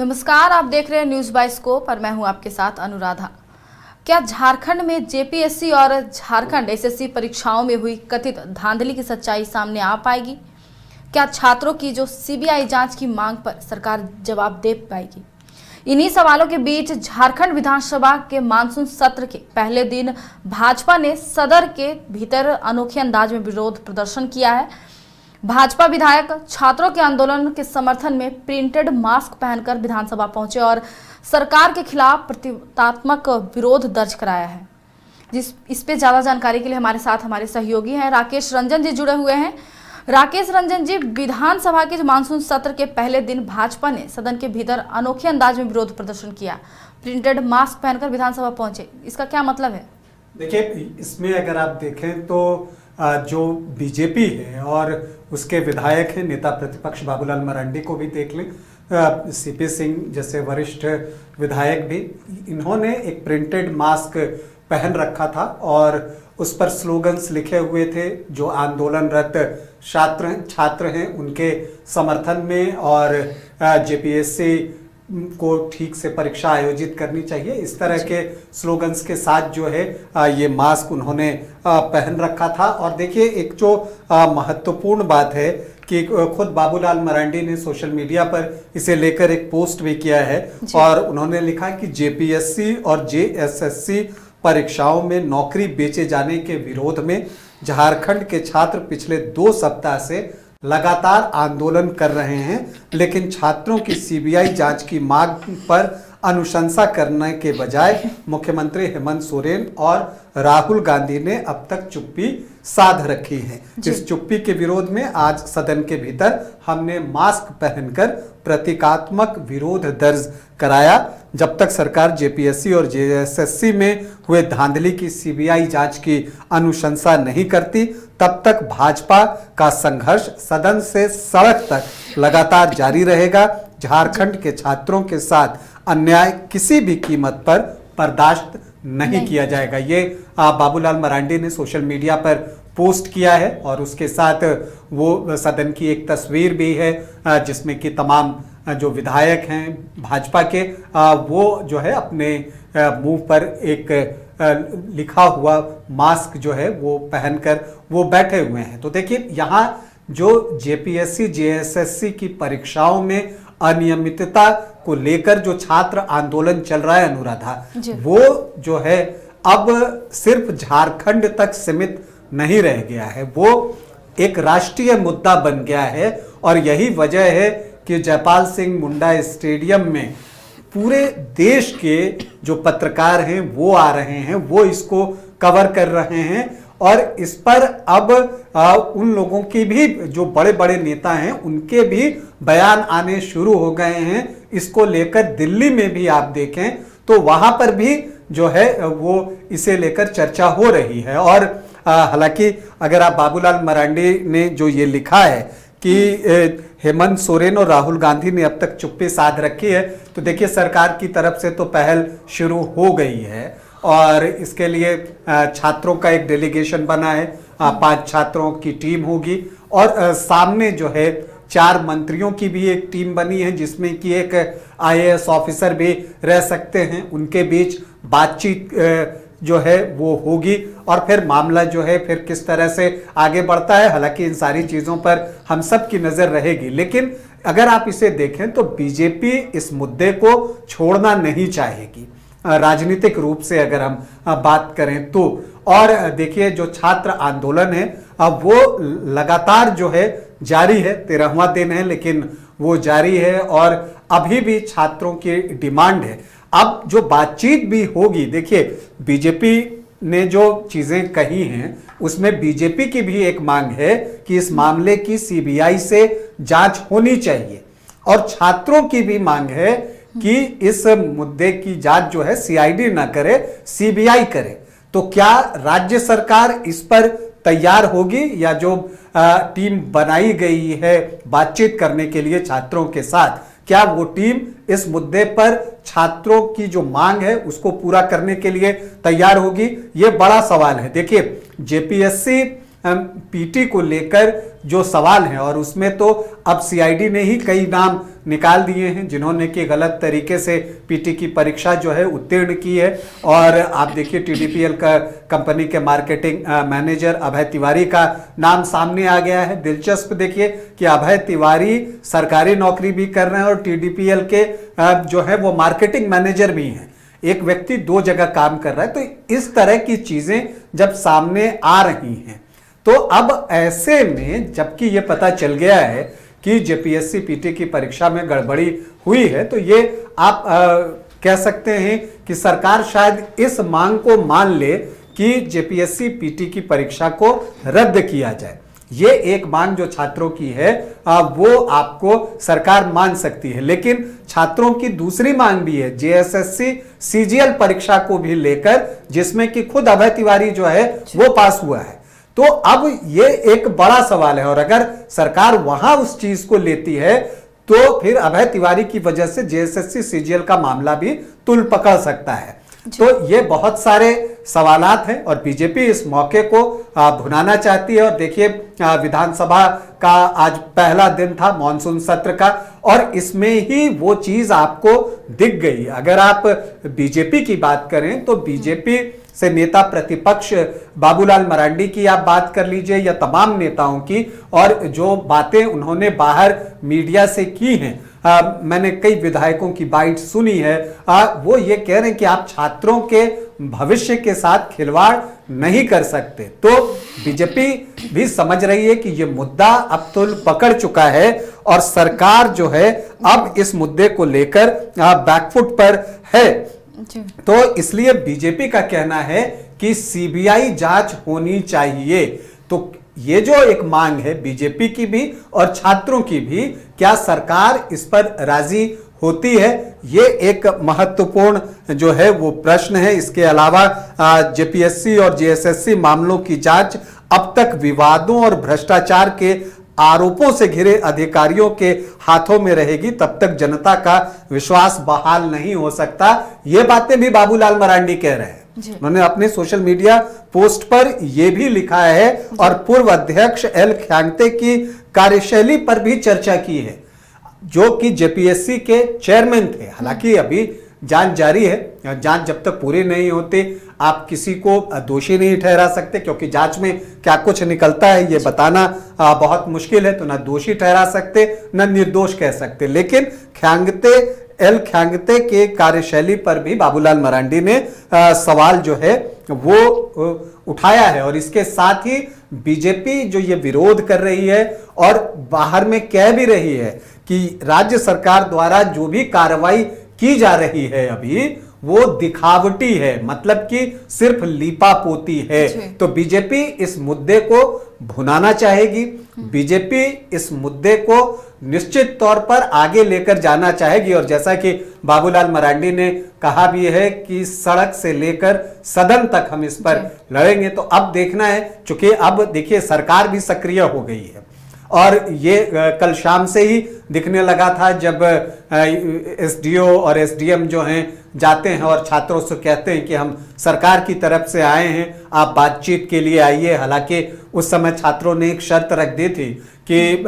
नमस्कार, आप देख रहे हैं न्यूज बाय स्कोप और मैं हूं आपके साथ अनुराधा। क्या झारखंड में जेपीएससी और झारखंड एसएससी परीक्षाओं में हुई कथित धांधली की सच्चाई सामने आ पाएगी? क्या छात्रों की जो सीबीआई जांच की मांग पर सरकार जवाब दे पाएगी? इन्हीं सवालों के बीच झारखंड विधानसभा के मानसून सत्र के पहले दिन भाजपा ने सदन के भीतर अनोखे अंदाज में विरोध प्रदर्शन किया है। भाजपा विधायक छात्रों के आंदोलन के समर्थन में प्रिंटेड मास्क पहनकर विधानसभा पहुंचे और सरकार के खिलाफ प्रतीकात्मक विरोध दर्ज कराया है। इस पे ज्यादा जानकारी के लिए हमारे साथ हमारे सहयोगी हैं राकेश रंजन जी जुड़े हुए हैं। राकेश रंजन जी, विधानसभा के मानसून सत्र के पहले दिन भाजपा ने सदन के भीतर अनोखे अंदाज में विरोध प्रदर्शन किया, प्रिंटेड मास्क पहनकर विधानसभा पहुंचे, इसका क्या मतलब है? देखिए, इसमें अगर आप देखें तो जो बीजेपी है और उसके विधायक हैं, नेता प्रतिपक्ष बाबूलाल मरांडी को भी देख लें, सीपी सिंह जैसे वरिष्ठ विधायक भी, इन्होंने एक प्रिंटेड मास्क पहन रखा था और उस पर स्लोगन्स लिखे हुए थे जो आंदोलनरत छात्र हैं उनके समर्थन में, और जेपीएससी को ठीक से परीक्षा आयोजित करनी चाहिए, इस तरह के स्लोगन्स के साथ जो है ये मास्क उन्होंने पहन रखा था। और देखिए, एक जो महत्वपूर्ण बात है कि खुद बाबूलाल मरांडी ने सोशल मीडिया पर इसे लेकर एक पोस्ट भी किया है और उन्होंने लिखा कि जेपीएससी और जेएसएससी परीक्षाओं में नौकरी बेचे जाने के विरोध में झारखंड के छात्र पिछले 2 सप्ताह से लगातार आंदोलन कर रहे हैं, लेकिन छात्रों की सीबीआई जांच की मांग पर अनुशंसा करने के बजाय मुख्यमंत्री हेमंत सोरेन और राहुल गांधी ने अब तक चुप्पी साध रखी है। इस चुप्पी के विरोध में आज सदन के भीतर हमने मास्क पहनकर प्रतीकात्मक विरोध दर्ज कराया। जब तक सरकार जेपीएससी और जेएसएससी में हुए धांधली की सीबीआई जांच की अनुशंसा नहीं करती, तब तक भाजपा का संघर्ष सदन से सड़क तक लगातार जारी रहेगा। झारखंड के छात्रों के साथ अन्याय किसी भी कीमत पर बर्दाश्त नहीं किया जाएगा। ये बाबूलाल मरांडी ने सोशल मीडिया पर पोस्ट किया है और उसके साथ वो सदन की एक तस्वीर भी है जिसमें कि तमाम जो विधायक हैं भाजपा के, वो जो है अपने मुंह पर एक लिखा हुआ मास्क जो है वो पहनकर वो बैठे हुए हैं। तो देखिए, यहाँ जो जेपीएससी जेएसएससी की परीक्षाओं में अनियमितता को लेकर जो छात्र आंदोलन चल रहा है अनुराधा, वो जो है अब सिर्फ झारखंड तक सीमित नहीं रह गया है, वो एक राष्ट्रीय मुद्दा बन गया है। और यही वजह है कि जयपाल सिंह मुंडा स्टेडियम में पूरे देश के जो पत्रकार हैं वो आ रहे हैं, वो इसको कवर कर रहे हैं और इस पर अब उन लोगों की भी जो बड़े बड़े नेता हैं उनके भी बयान आने शुरू हो गए हैं। इसको लेकर दिल्ली में भी आप देखें तो वहां पर भी जो है वो इसे लेकर चर्चा हो रही है। और हालांकि अगर आप बाबूलाल मरांडी ने जो ये लिखा है कि हेमंत सोरेन और राहुल गांधी ने अब तक चुप्पी साध रखी है, तो देखिए सरकार की तरफ से तो पहल शुरू हो गई है और इसके लिए छात्रों का एक डेलीगेशन बना है, 5 छात्रों की टीम होगी और सामने जो है 4 मंत्रियों की भी एक टीम बनी है जिसमें कि एक आईएएस ऑफिसर भी रह सकते हैं। उनके बीच बातचीत जो है वो होगी और फिर मामला जो है फिर किस तरह से आगे बढ़ता है, हालांकि इन सारी चीज़ों पर हम सब की नज़र रहेगी। लेकिन अगर आप इसे देखें तो बीजेपी इस मुद्दे को छोड़ना नहीं चाहेगी राजनीतिक रूप से अगर हम बात करें तो। और देखिए, जो छात्र आंदोलन है अब वो लगातार जो है जारी है, 13वां दिन है लेकिन वो जारी है और अभी भी छात्रों की डिमांड है। अब जो बातचीत भी होगी, देखिए बीजेपी ने जो चीजें कही हैं उसमें बीजेपी की भी एक मांग है कि इस मामले की सीबीआई से जांच होनी चाहिए और छात्रों की भी मांग है कि इस मुद्दे की जांच जो है सीआईडी ना करे, सीबीआई करे। तो क्या राज्य सरकार इस पर तैयार होगी या जो टीम बनाई गई है बातचीत करने के लिए छात्रों के साथ, क्या वो टीम इस मुद्दे पर छात्रों की जो मांग है उसको पूरा करने के लिए तैयार होगी? ये बड़ा सवाल है। देखिए, जेपीएससी पीटी को लेकर जो सवाल है, और उसमें तो अब सीआईडी ने ही कई नाम निकाल दिए हैं जिन्होंने कि गलत तरीके से पीटी की परीक्षा जो है उत्तीर्ण की है। और आप देखिए टीडीपीएल का कंपनी के मार्केटिंग मैनेजर अभय तिवारी का नाम सामने आ गया है। दिलचस्प देखिए कि अभय तिवारी सरकारी नौकरी भी कर रहे हैं और टीडीपीएल के जो है वो मार्केटिंग मैनेजर भी हैं। एक व्यक्ति दो जगह काम कर रहा है। तो इस तरह की चीजें जब सामने आ रही हैं, तो अब ऐसे में जबकि ये पता चल गया है कि जेपीएससी पीटी की परीक्षा में गड़बड़ी हुई है, तो ये आप कह सकते हैं कि सरकार शायद इस मांग को मान ले कि जेपीएससी पीटी की परीक्षा को रद्द किया जाए। ये एक मांग जो छात्रों की है वो आपको सरकार मान सकती है। लेकिन छात्रों की दूसरी मांग भी है जेएसएससी सीजीएल परीक्षा को भी लेकर, जिसमें कि खुद अभय तिवारी जो है वो पास हुआ है। तो अब ये एक बड़ा सवाल है, और अगर सरकार वहां उस चीज को लेती है तो फिर अभय तिवारी की वजह से जेएसएससी सीजीएल का मामला भी तुल पकड़ सकता है। तो ये बहुत सारे सवालात हैं और बीजेपी इस मौके को भुनाना चाहती है। और देखिए विधानसभा का आज पहला दिन था मॉनसून सत्र का, और इसमें ही वो चीज आपको दिख गई। अगर आप बीजेपी की बात करें तो बीजेपी से नेता प्रतिपक्ष बाबूलाल मरांडी की आप बात कर लीजिए या तमाम नेताओं की, और जो बातें उन्होंने बाहर मीडिया से की हैं, मैंने कई विधायकों की बाइट सुनी है, वो ये कह रहे हैं कि आप छात्रों के भविष्य के साथ खिलवाड़ नहीं कर सकते। तो बीजेपी भी समझ रही है कि ये मुद्दा अब तो पकड़ चुका है और सरकार जो है अब इस मुद्दे को लेकर बैकफुट पर है। तो इसलिए बीजेपी का कहना है कि सीबीआई जांच होनी चाहिए। तो ये जो एक मांग है बीजेपी की भी और छात्रों की भी, क्या सरकार इस पर राजी होती है? ये एक महत्वपूर्ण जो है वो प्रश्न है। इसके अलावा जेपीएससी और जेएसएससी मामलों की जांच अब तक विवादों और भ्रष्टाचार के आरोपों से घिरे अधिकारियों के हाथों में रहेगी, तब तक जनता का विश्वास बहाल नहीं हो सकता। ये बातें भी बाबूलाल मरांडी कह रहे हैं। उन्होंने अपने सोशल मीडिया पोस्ट पर यह भी लिखा है और पूर्व अध्यक्ष एल ख्यांगते की कार्यशैली पर भी चर्चा की है, जो कि जेपीएससी के चेयरमैन थे। हालांकि अभी जांच जारी है, जांच जब तक पूरी नहीं होती आप किसी को दोषी नहीं ठहरा सकते, क्योंकि जांच में क्या कुछ निकलता है ये बताना बहुत मुश्किल है। तो ना दोषी ठहरा सकते ना निर्दोष कह सकते। लेकिन एल ख्यांगते के कार्यशैली पर भी बाबूलाल मरांडी ने सवाल जो है वो उठाया है, और इसके साथ ही बीजेपी जो ये विरोध कर रही है और बाहर में कह भी रही है कि राज्य सरकार द्वारा जो भी कार्रवाई की जा रही है अभी वो दिखावटी है, मतलब कि सिर्फ लीपा पोती है। तो बीजेपी इस मुद्दे को भुनाना चाहेगी, बीजेपी इस मुद्दे को निश्चित तौर पर आगे लेकर जाना चाहेगी। और जैसा कि बाबूलाल मरांडी ने कहा भी है कि सड़क से लेकर सदन तक हम इस पर लड़ेंगे। तो अब देखना है, चूंकि अब देखिए सरकार भी सक्रिय हो गई है, और ये कल शाम से ही दिखने लगा था जब एसडीओ और एसडीएम जो हैं जाते हैं और छात्रों से कहते हैं कि हम सरकार की तरफ से आए हैं, आप बातचीत के लिए आइए। हालांकि उस समय छात्रों ने एक शर्त रख दी थी कि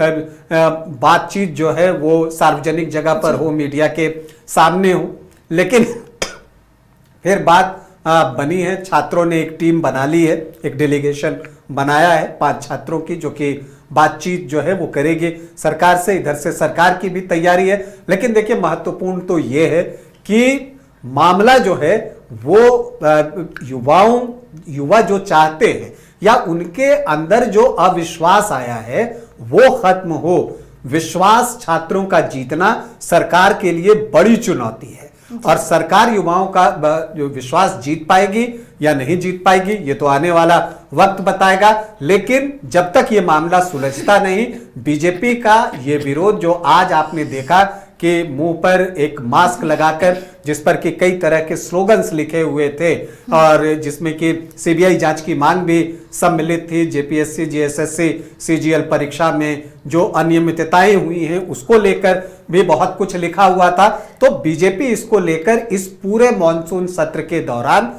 बातचीत जो है वो सार्वजनिक जगह पर हो, मीडिया के सामने हो। लेकिन फिर बात बनी है, छात्रों ने एक टीम बना ली है, एक डेलीगेशन बनाया है 5 छात्रों की, जो कि बातचीत जो है वो करेगी सरकार से। इधर से सरकार की भी तैयारी है। लेकिन देखिए महत्वपूर्ण तो ये है कि मामला जो है वो युवा जो चाहते हैं या उनके अंदर जो अविश्वास आया है वो खत्म हो। विश्वास छात्रों का जीतना सरकार के लिए बड़ी चुनौती है, और सरकार युवाओं का जो विश्वास जीत पाएगी या नहीं जीत पाएगी ये तो आने वाला वक्त बताएगा। लेकिन जब तक ये मामला सुलझता नहीं, बीजेपी का ये विरोध जो आज आपने देखा कि मुंह पर एक मास्क लगाकर जिस पर कि कई तरह के स्लोगन्स लिखे हुए थे और जिसमें कि सीबीआई जांच की मांग भी सम्मिलित थी, जेपीएससी जेएसएससी सीजीएल परीक्षा में जो अनियमितताएं हुई हैं उसको लेकर भी बहुत कुछ लिखा हुआ था। तो बीजेपी इसको लेकर इस पूरे मॉनसून सत्र के दौरान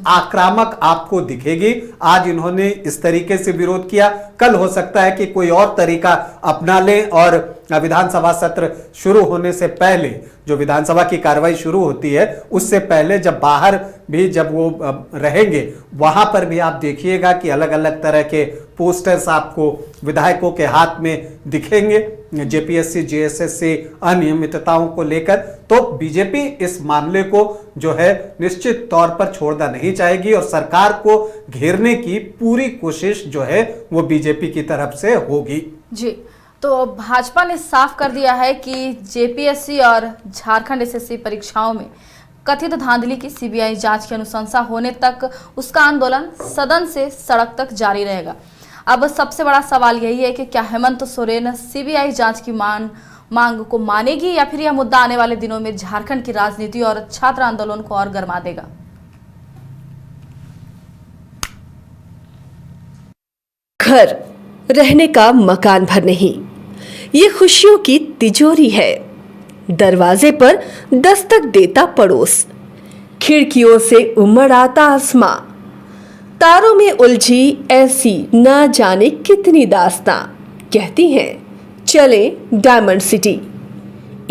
आक्रामक आपको दिखेगी। आज इन्होंने इस तरीके से विरोध किया, कल हो सकता है कि कोई और तरीका अपना लें और विधानसभा सत्र शुरू होने से पहले, जो विधानसभा की कार्रवाई शुरू होती है उससे पहले जब बाहर भी जब वो रहेंगे, वहां पर भी आप देखिएगा कि अलग अलग तरह के पोस्टर्स आपको विधायकों के हाथ में दिखेंगे जेपीएससी जेएसएससी अनियमितताओं को लेकर। तो बीजेपी इस मामले को जो है निश्चित तौर पर छोड़ना नहीं चाहेगी और सरकार को घेरने की पूरी कोशिश जो है वो बीजेपी की तरफ से होगी। जी, तो भाजपा ने साफ कर दिया है कि जेपीएससी और झारखंड एसएससी परीक्षाओं में कथित धांधली की सीबीआई जांच की अनुशंसा होने तक उसका आंदोलन सदन से सड़क तक जारी रहेगा। अब सबसे बड़ा सवाल यही है कि क्या हेमंत सोरेन सीबीआई जांच की मांग को मानेगी या फिर यह मुद्दा आने वाले दिनों में झारखंड की राजनीति और छात्र आंदोलन को और गरमा देगा। घर रहने का मकान भर नहीं, ये खुशियों की तिजोरी है। दरवाजे पर दस्तक देता पड़ोस, खिड़कियों से उमड़ आता आसमां, तारों में उलझी ऐसी ना जाने कितनी दास्तां। कहती हैं चले डायमंड सिटी,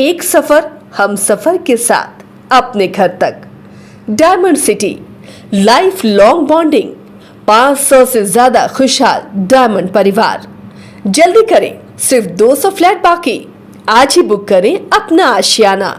एक सफर हम सफर के साथ अपने घर तक। Diamond city, life long bonding, 500 से ज्यादा खुशहाल डायमंड परिवार। जल्दी करें, सिर्फ 200 फ्लैट बाकी। आज ही बुक करें अपना आशियाना।